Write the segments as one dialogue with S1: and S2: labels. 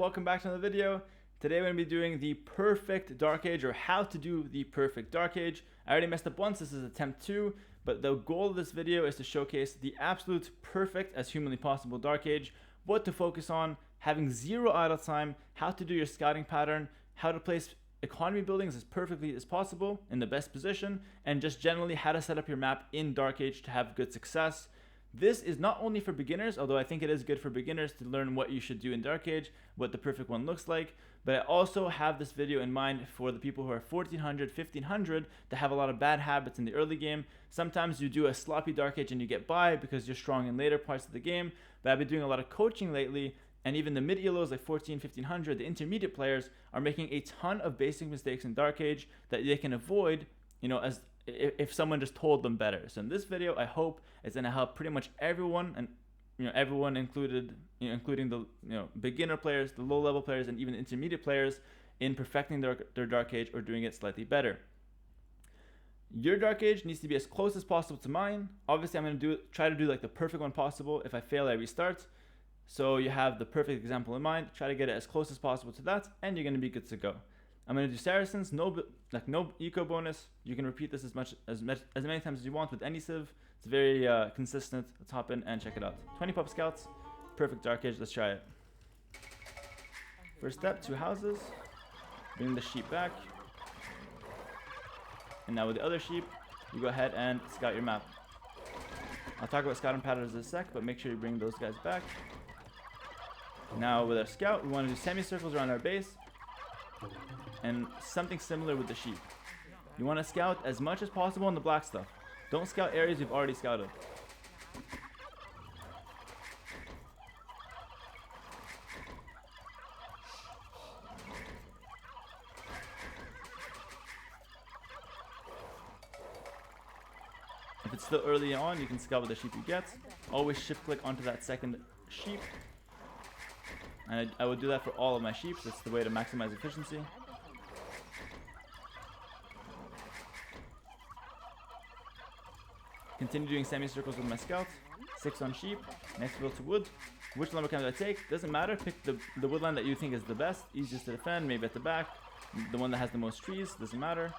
S1: Welcome back to another video. Today we're going to be doing the perfect Dark Age, or how to do the perfect Dark Age. I already messed up once, this is attempt 2, but the goal of this video is to showcase the absolute perfect as humanly possible Dark Age, what to focus on, having zero idle time, how to do your scouting pattern, how to place economy buildings as perfectly as possible in the best position, and just generally how to set up your map in Dark Age to have good success. This is not only for beginners, although I think it is good for beginners to learn what you should do in Dark Age, what the perfect one looks like, but I also have this video in mind for the people who are 1400, 1500 that have a lot of bad habits in the early game. Sometimes you do a sloppy Dark Age and you get by because you're strong in later parts of the game, but I've been doing a lot of coaching lately, and even the mid-elos like 14, 1500, the intermediate players are making a ton of basic mistakes in Dark Age that they can avoid, as if someone just told them better. So in this video, I hope it's going to help pretty much everyone, and everyone included, including the beginner players, the low level players, and even intermediate players in perfecting their Dark Age or doing it slightly better. Your Dark Age needs to be as close as possible to mine. Obviously, I'm going to try to do like the perfect one possible. If I fail, I restart. So you have the perfect example in mind. Try to get it as close as possible to that, and you're going to be good to go. I'm going to do Saracens, no eco bonus. You can repeat this as many times as you want with any civ. It's very consistent. Let's hop in and check it out. 20 pop scouts, perfect Dark Age. Let's try it. First step, 2 houses. Bring the sheep back. And now with the other sheep, you go ahead and scout your map. I'll talk about scouting patterns in a sec, but make sure you bring those guys back. Now with our scout, we want to do semicircles around our base. And something similar with the sheep. You want to scout as much as possible on the black stuff. Don't scout areas you've already scouted. If it's still early on, you can scout with the sheep you get. Always shift click onto that second sheep. And I would do that for all of my sheep. That's the way to maximize efficiency. Continue doing semicircles with my scouts. 6 on sheep. Next build to wood. Which lumber camp do I take? Doesn't matter. Pick the woodland that you think is the best, easiest to defend, maybe at the back. The one that has the most trees, doesn't matter.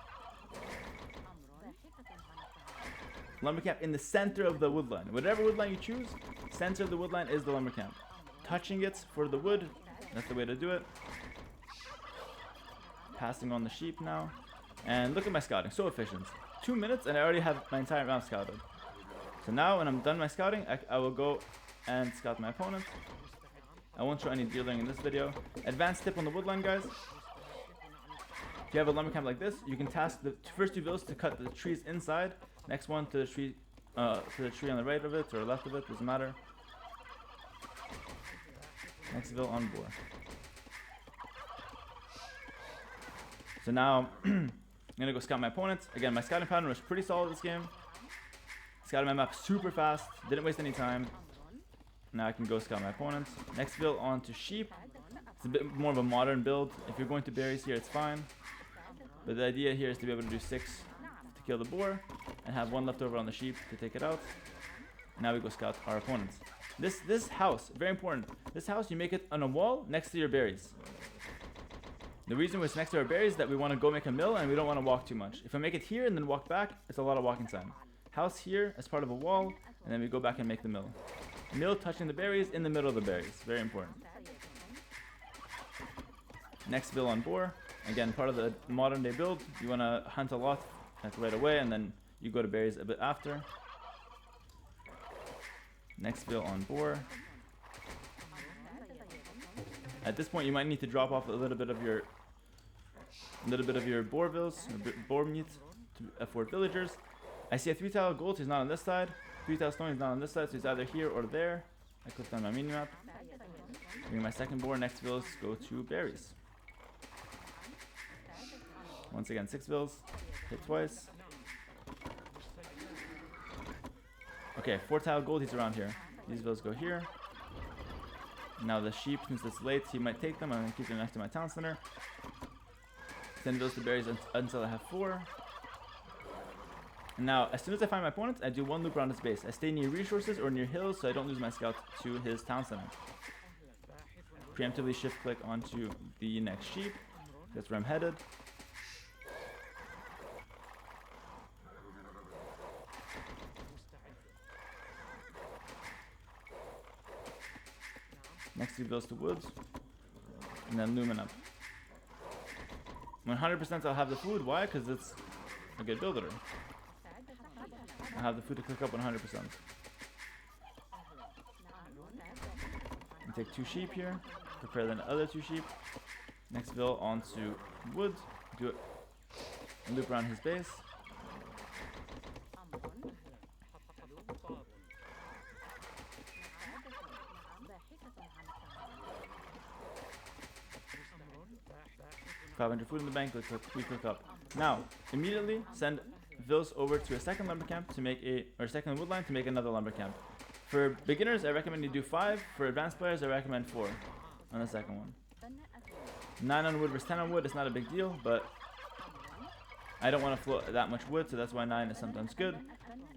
S1: Lumber camp in the center of the woodland. Whatever woodland you choose, center of the woodland is the lumber camp. Touching it for the wood, that's the way to do it. Passing on the sheep now. And look at my scouting, so efficient. 2 minutes and I already have my entire round scouted. So now when I'm done my scouting, I will go and scout my opponent. I won't show any dealing in this video. Advanced tip on the woodland, guys. If you have a lumber camp like this, you can task the first 2 villas to cut the trees inside. Next one to the tree on the right of it or left of it, doesn't matter. Next vill on board. So now I'm gonna go scout my opponents. Again, my scouting pattern was pretty solid this game. Scouted my map super fast, didn't waste any time. Now I can go scout my opponents. Next build on to sheep. It's a bit more of a modern build. If you're going to berries here, it's fine. But the idea here is to be able to do 6 to kill the boar and have 1 left over on the sheep to take it out. Now we go scout our opponents. This house, very important. This house, you make it on a wall next to your berries. The reason it's next to our berries is that we want to go make a mill and we don't want to walk too much. If I make it here and then walk back, it's a lot of walking time. House here as part of a wall, and then we go back and make the mill. Mill touching the berries in the middle of the berries. Very important. Next bill on boar. Again, part of the modern day build. You want to hunt a lot right away, and then you go to berries a bit after. Next bill on boar. At this point, you might need to drop off a little bit of your boar bills, or boar meat to afford villagers. I see a 3-tile gold, he's not on this side. 3-tile stone, he's not on this side, so he's either here or there. I clicked on my mini map. Bring my second boar, next villas go to berries. Once again, 6 villas, hit twice. Okay, 4-tile gold, he's around here. These villas go here. Now the sheep, since it's late, he might take them. I'm going to keep them next to my town center. Send those to berries until I have 4. And now, as soon as I find my opponent, I do 1 loop around his base. I stay near resources or near hills so I don't lose my scout to his town center. preemptively shift click onto the next sheep. That's where I'm headed. Next 2 builds to woods, and then lumen up. 100% I'll have the food. Why? Because it's a good builder. I'll have the food to cook up 100%. And take 2 sheep here, prepare the other 2 sheep. Next build onto wood, do it, and loop around his base. $500 food in the bank, we cook up. Now, immediately send Vils over to a second lumber camp to make second wood line to make another lumber camp. For beginners, I recommend you do 5. For advanced players, I recommend 4 on the second one. 9 on wood versus 10 on wood, it's not a big deal, but I don't want to float that much wood, so that's why 9 is sometimes good.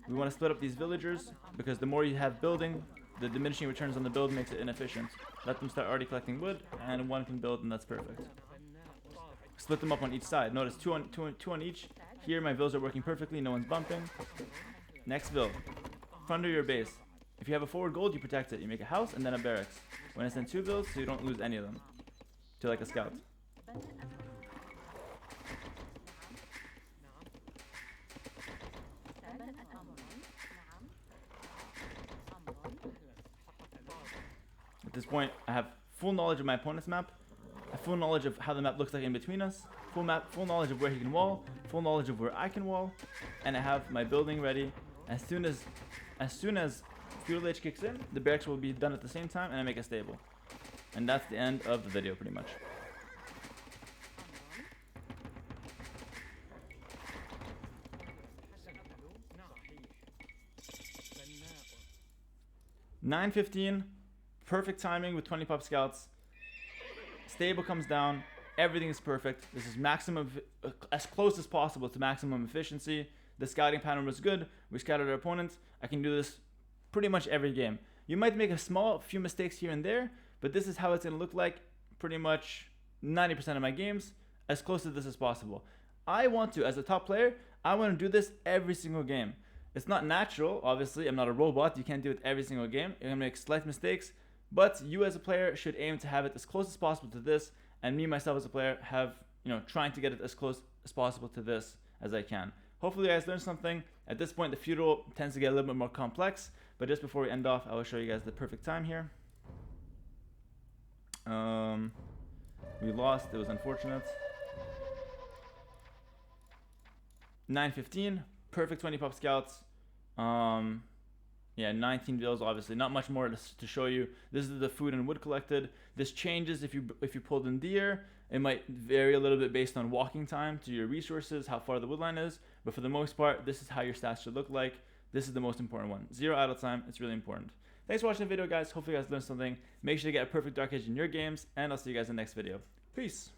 S1: We want to split up these villagers, because the more you have building, the diminishing returns on the build makes it inefficient. Let them start already collecting wood, and 1 can build, and that's perfect. Split them up on each side. Notice 2 on each. Here my vills are working perfectly, no one's bumping. Next vill. Front of your base. If you have a forward gold, you protect it. You make a house and then a barracks. When I send 2 vills, so you don't lose any of them. To like a scout. At this point, I have full knowledge of my opponent's map. I have full knowledge of how the map looks like in between us. Full knowledge of where he can wall. Full knowledge of where I can wall. And I have my building ready. As soon as Feudal Age kicks in, the barracks will be done at the same time, and I make a stable. And that's the end of the video, pretty much. $9.15, perfect timing with 20 pop scouts. Stable comes down, everything is perfect. This is maximum, as close as possible to maximum efficiency. The scouting pattern was good. We scouted our opponents. I can do this pretty much every game. You might make a few mistakes here and there, but this is how it's going to look like pretty much 90% of my games, as close to this as possible. I want to, as a top player, I want to do this every single game. It's not natural, obviously. I'm not a robot. You can't do it every single game. You're going to make slight mistakes, but you as a player should aim to have it as close as possible to this, and me, myself as a player, have, trying to get it as close as possible to this as I can. Hopefully you guys learned something. At this point, the feudal tends to get a little bit more complex, but just before we end off, I will show you guys the perfect time here. We lost, it was unfortunate. 9.15, perfect 20 pop scouts. Yeah, 19 vills, obviously not much more to show you. This is the food and wood collected. This changes if you pulled in deer. It might vary a little bit based on walking time to your resources, how far the wood line is, but for the most part, this is how your stats should look like. This is the most important one. 0 idle time, it's really important. Thanks for watching the video, guys. Hopefully you guys learned something. Make sure to get a perfect Dark Age in your games, and I'll see you guys in the next video. Peace.